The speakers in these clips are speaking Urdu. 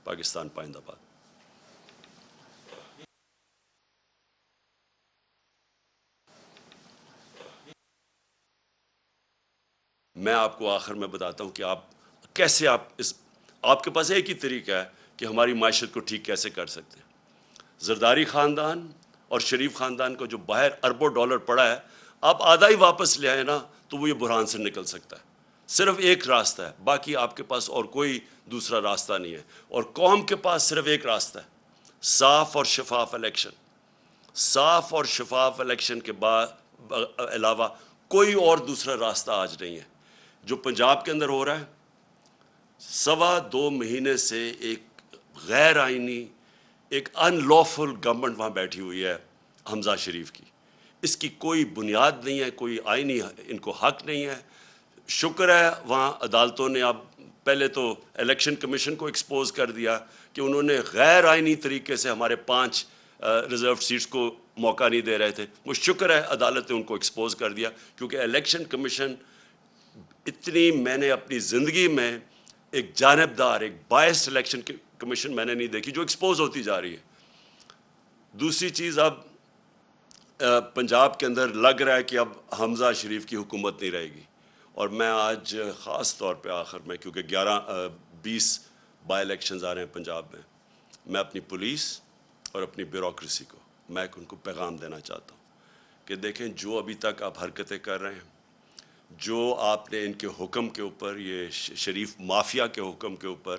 پاکستان پائندہ باد. میں آپ کو آخر میں بتاتا ہوں کہ آپ کے پاس ایک ہی طریقہ ہے کہ ہماری معیشت کو ٹھیک کیسے کر سکتے ہیں. زرداری خاندان اور شریف خاندان کو جو باہر اربوں ڈالر پڑا ہے، آپ آدھا ہی واپس لے آئے نا تو وہ یہ بحران سے نکل سکتا ہے. صرف ایک راستہ ہے، باقی آپ کے پاس اور کوئی دوسرا راستہ نہیں ہے. اور قوم کے پاس صرف ایک راستہ ہے، صاف اور شفاف الیکشن. صاف اور شفاف الیکشن کے بعد علاوہ کوئی اور دوسرا راستہ آج نہیں ہے. جو پنجاب کے اندر ہو رہا ہے، 2.25 مہینے سے ایک غیر آئینی، ایک ان لافل گورنمنٹ وہاں بیٹھی ہوئی ہے حمزہ شریف کی. اس کی کوئی بنیاد نہیں ہے، کوئی آئینی ان کو حق نہیں ہے. شکر ہے وہاں عدالتوں نے اب پہلے تو الیکشن کمیشن کو ایکسپوز کر دیا کہ انہوں نے غیر آئینی طریقے سے ہمارے 5 ریزرو سیٹس کو موقع نہیں دے رہے تھے. وہ شکر ہے عدالت نے ان کو ایکسپوز کر دیا، کیونکہ الیکشن کمیشن میں نے اپنی زندگی میں ایک جانبدار، ایک بائس الیکشن کمیشن میں نے نہیں دیکھی جو ایکسپوز ہوتی جا رہی ہے. دوسری چیز، اب پنجاب کے اندر لگ رہا ہے کہ اب حمزہ شریف کی حکومت نہیں رہے گی. اور میں آج خاص طور پہ آخر میں، کیونکہ 20 بائی الیکشنز آ رہے ہیں پنجاب میں اپنی پولیس اور اپنی بیوروکریسی کو ان کو پیغام دینا چاہتا ہوں کہ دیکھیں، جو ابھی تک آپ حرکتیں کر رہے ہیں، جو آپ نے ان کے حکم کے اوپر، یہ شریف مافیا کے حکم کے اوپر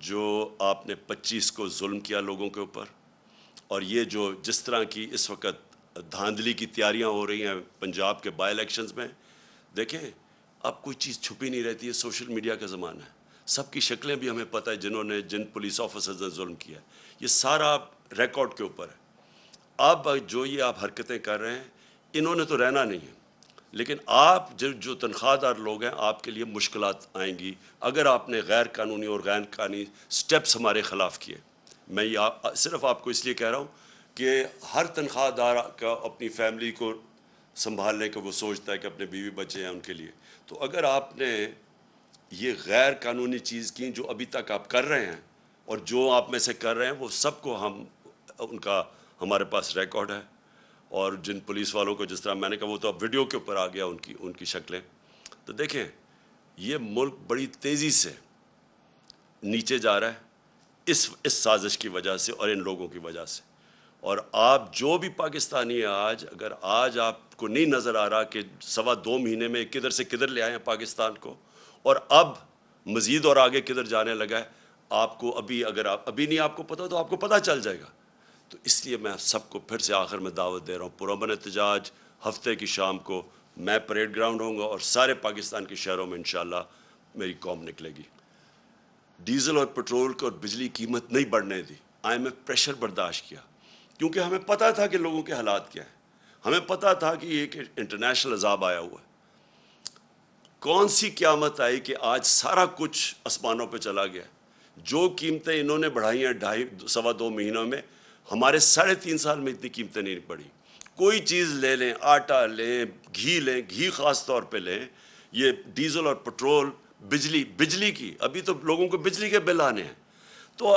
جو آپ نے 25 کو ظلم کیا لوگوں کے اوپر، اور یہ جو جس طرح کی اس وقت دھاندلی کی تیاریاں ہو رہی ہیں پنجاب کے بائی الیکشنز میں، دیکھیں اب کوئی چیز چھپی نہیں رہتی ہے. سوشل میڈیا کا زمانہ ہے، سب کی شکلیں بھی ہمیں پتہ ہے جن پولیس آفیسرز نے ظلم کیا ہے. یہ سارا ریکارڈ کے اوپر ہے. اب جو یہ آپ حرکتیں کر رہے ہیں، انہوں نے تو رہنا نہیں ہے، لیکن آپ جو تنخواہ دار لوگ ہیں، آپ کے لیے مشکلات آئیں گی اگر آپ نے غیر قانونی اور غیر قانونی سٹیپس ہمارے خلاف کیے. میں یہ صرف آپ کو اس لیے کہہ رہا ہوں کہ ہر تنخواہ دار کا اپنی فیملی کو سنبھالنے کا وہ سوچتا ہے کہ اپنے بیوی بچے ہیں ان کے لیے. تو اگر آپ نے یہ غیر قانونی چیز کی جو ابھی تک آپ کر رہے ہیں، اور جو آپ میں سے کر رہے ہیں، وہ سب کو ان کا ہمارے پاس ریکارڈ ہے. اور جن پولیس والوں کو جس طرح میں نے کہا، وہ تو اب ویڈیو کے اوپر آ گیا ان کی شکلیں. تو دیکھیں، یہ ملک بڑی تیزی سے نیچے جا رہا ہے اس سازش کی وجہ سے اور ان لوگوں کی وجہ سے. اور آپ جو بھی پاکستانی ہیں، اگر آج آپ کو نہیں نظر آ رہا کہ 2.25 مہینے میں کدھر سے کدھر لے آئے ہیں پاکستان کو، اور اب مزید اور آگے کدھر جانے لگا ہے، آپ کو اگر ابھی نہیں آپ کو پتہ تو آپ کو پتہ چل جائے گا. تو اس لیے میں سب کو پھر سے آخر میں دعوت دے رہا ہوں، پرامن احتجاج ہفتے کی شام کو میں پریڈ گراؤنڈ ہوں گا، اور سارے پاکستان کے شہروں میں انشاءاللہ میری قوم نکلے گی. ڈیزل اور پٹرول کو اور بجلی قیمت نہیں بڑھنے دی. IMF پریشر برداشت کیا، کیونکہ ہمیں پتہ تھا کہ لوگوں کے حالات کیا ہیں. ہمیں پتہ تھا کہ یہ ایک انٹرنیشنل عذاب آیا ہوا ہے. کون سی قیامت آئی کہ آج سارا کچھ آسمانوں پہ چلا گیا. جو قیمتیں انہوں نے بڑھائی ہیں 2.5 مہینوں میں، ہمارے 3.5 سال میں اتنی قیمتیں نہیں بڑھی. کوئی چیز لے لیں، آٹا لیں، گھی خاص طور پہ لیں، یہ ڈیزل اور پٹرول، بجلی کی، ابھی تو لوگوں کو بجلی کے بل آنے ہیں. تو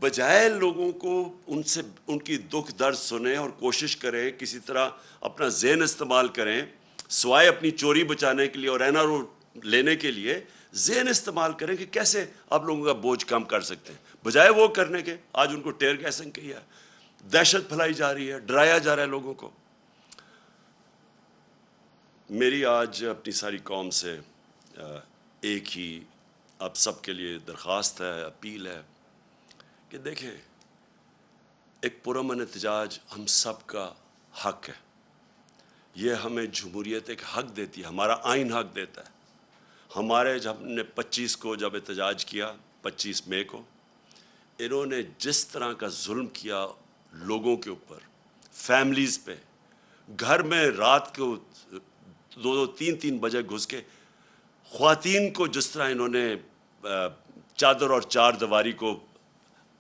بجائے لوگوں کو ان کی دکھ درد سنیں اور کوشش کریں کسی طرح اپنا ذہن استعمال کریں، سوائے اپنی چوری بچانے کے لیے اور NRO لینے کے لیے، ذہن استعمال کریں کہ کیسے آپ لوگوں کا بوجھ کم کر سکتے ہیں. بجائے وہ کرنے کے، آج ان کو ٹیئر گیسنگ کی ہے، دہشت پھیلائی جا رہی ہے، ڈرایا جا رہا ہے لوگوں کو. میری آج اپنی ساری قوم سے ایک ہی آپ سب کے لیے درخواست ہے، اپیل ہے کہ دیکھیں، ایک پرامن احتجاج ہم سب کا حق ہے. یہ ہمیں جمہوریت ایک حق دیتی ہے، ہمارا آئین حق دیتا ہے. ہم نے 25 کو جب احتجاج کیا، 25 مئی کو، انہوں نے جس طرح کا ظلم کیا لوگوں کے اوپر، فیملیز پہ، گھر میں رات کو 2-3 بجے گھس کے خواتین کو جس طرح انہوں نے چادر اور چار دیواری کو،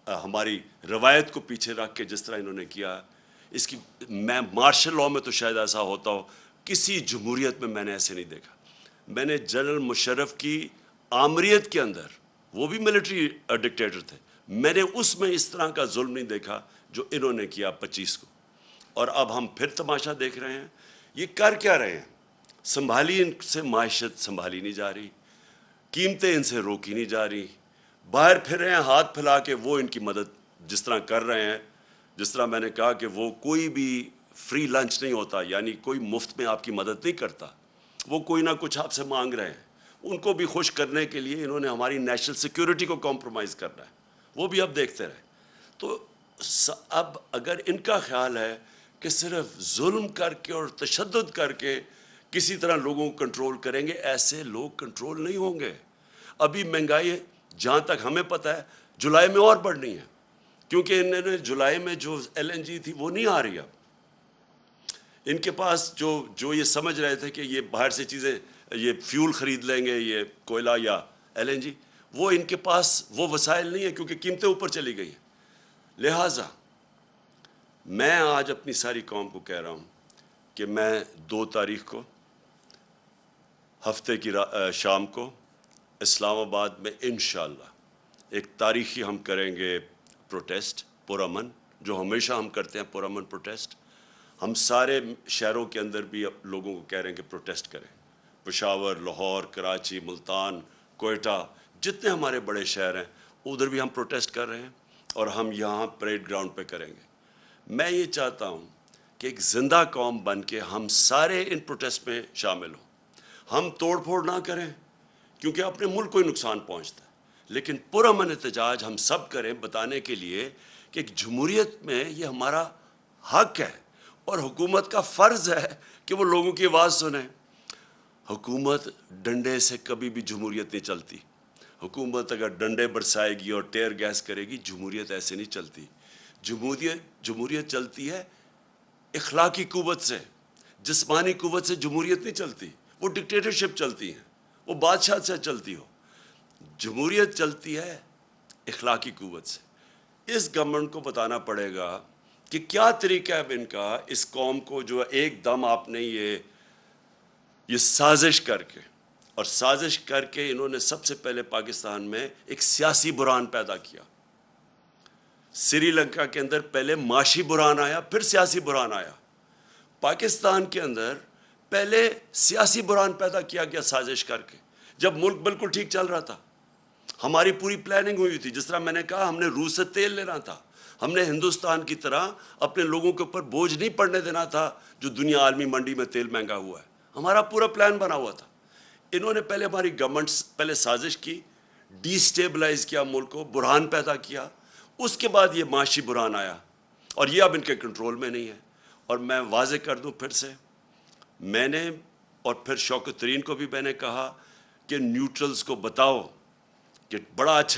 ہماری روایت کو پیچھے رکھ کے جس طرح انہوں نے کیا، اس کی میں مارشل لاء میں تو شاید ایسا ہوتا ہو، کسی جمہوریت میں میں نے ایسے نہیں دیکھا. میں نے جنرل مشرف کی آمریت کے اندر، وہ بھی ملٹری ڈکٹیٹر تھے، میں نے اس میں اس طرح کا ظلم نہیں دیکھا جو انہوں نے کیا 25 کو. اور اب ہم پھر تماشا دیکھ رہے ہیں. یہ کر کیا رہے ہیں؟ سنبھالی ان سے معیشت سنبھالی نہیں جا رہی, قیمتیں ان سے روکی نہیں جا رہی, باہر پھر رہے ہیں ہاتھ پھیلا کے وہ ان کی مدد جس طرح کر رہے ہیں. جس طرح میں نے کہا کہ وہ کوئی بھی فری لنچ نہیں ہوتا, یعنی کوئی مفت میں آپ کی مدد نہیں کرتا, وہ کوئی نہ کچھ آپ سے مانگ رہے ہیں. ان کو بھی خوش کرنے کے لیے انہوں نے ہماری نیشنل سیکیورٹی کو کمپرومائز کرنا ہے, وہ بھی اب دیکھتے رہے. تو اب اگر ان کا خیال ہے کہ صرف ظلم کر کے اور تشدد کر کے کسی طرح لوگوں کو کنٹرول کریں گے, ایسے لوگ کنٹرول نہیں ہوں گے. ابھی مہنگائی جہاں تک ہمیں پتہ ہے جولائی میں اور بڑھنی ہے, کیونکہ انہوں نے جولائی میں جو LNG تھی وہ نہیں آ رہی. اب ان کے پاس جو یہ سمجھ رہے تھے کہ یہ باہر سے چیزیں, یہ فیول خرید لیں گے, یہ کوئلہ یا LNG, وہ ان کے پاس وہ وسائل نہیں ہے کیونکہ قیمتیں اوپر چلی گئی ہیں. لہٰذا میں آج اپنی ساری قوم کو کہہ رہا ہوں کہ میں 2 تاریخ کو ہفتے کی شام کو اسلام آباد میں انشاءاللہ ایک تاریخی ہم کریں گے پروٹیسٹ پرامن, جو ہمیشہ ہم کرتے ہیں پرامن پروٹیسٹ. ہم سارے شہروں کے اندر بھی لوگوں کو کہہ رہے ہیں کہ پروٹیسٹ کریں. پشاور, لاہور, کراچی, ملتان, کوئٹہ, جتنے ہمارے بڑے شہر ہیں ادھر بھی ہم پروٹیسٹ کر رہے ہیں, اور ہم یہاں پریڈ گراؤنڈ پہ کریں گے. میں یہ چاہتا ہوں کہ ایک زندہ قوم بن کے ہم سارے ان پروٹیسٹ میں شامل ہوں. ہم توڑ پھوڑ نہ کریں کیونکہ اپنے ملک کو ہی نقصان پہنچتا ہے, لیکن پرامن احتجاج ہم سب کریں بتانے کے لیے کہ ایک جمہوریت میں یہ ہمارا حق ہے اور حکومت کا فرض ہے کہ وہ لوگوں کی آواز سنیں. حکومت ڈنڈے سے کبھی بھی جمہوریت نہیں چلتی. حکومت اگر ڈنڈے برسائے گی اور ٹیئر گیس کرے گی, جمہوریت ایسے نہیں چلتی. جمہوریت چلتی ہے اخلاقی قوت سے, جسمانی قوت سے جمہوریت نہیں چلتی. وہ ڈکٹیٹرشپ چلتی ہے, وہ بادشاہ سے چلتی ہو. جمہوریت چلتی ہے اخلاقی قوت سے. اس گورنمنٹ کو بتانا پڑے گا کہ کیا طریقہ ہے اب ان کا اس قوم کو جو ایک دم آپ نے یہ سازش کر کے, اور سازش کر کے انہوں نے سب سے پہلے پاکستان میں ایک سیاسی بحران پیدا کیا. سری لنکا کے اندر پہلے معاشی بحران آیا, پھر سیاسی بحران آیا. پاکستان کے اندر پہلے سیاسی بحران پیدا کیا گیا سازش کر کے, جب ملک بالکل ٹھیک چل رہا تھا. ہماری پوری پلاننگ ہوئی تھی, جس طرح میں نے کہا ہم نے روس سے تیل لینا تھا, ہم نے ہندوستان کی طرح اپنے لوگوں کے اوپر بوجھ نہیں پڑنے دینا تھا جو دنیا عالمی منڈی میں تیل مہنگا ہوا ہے. ہمارا پورا پلان بنا ہوا تھا. انہوں نے پہلے ہماری گورنمنٹ پہلے سازش کی, ڈی سٹیبلائز کیا ملک کو, بحران پیدا کیا. اس کے بعد یہ معاشی بحران آیا اور یہ اب ان کے کنٹرول میں نہیں ہے. اور میں واضح کر دوں پھر سے, میں نے اور پھر شوکت ترین کو بھی میں نے کہا کہ نیوٹرلز کو بتاؤ کہ بڑا اچھا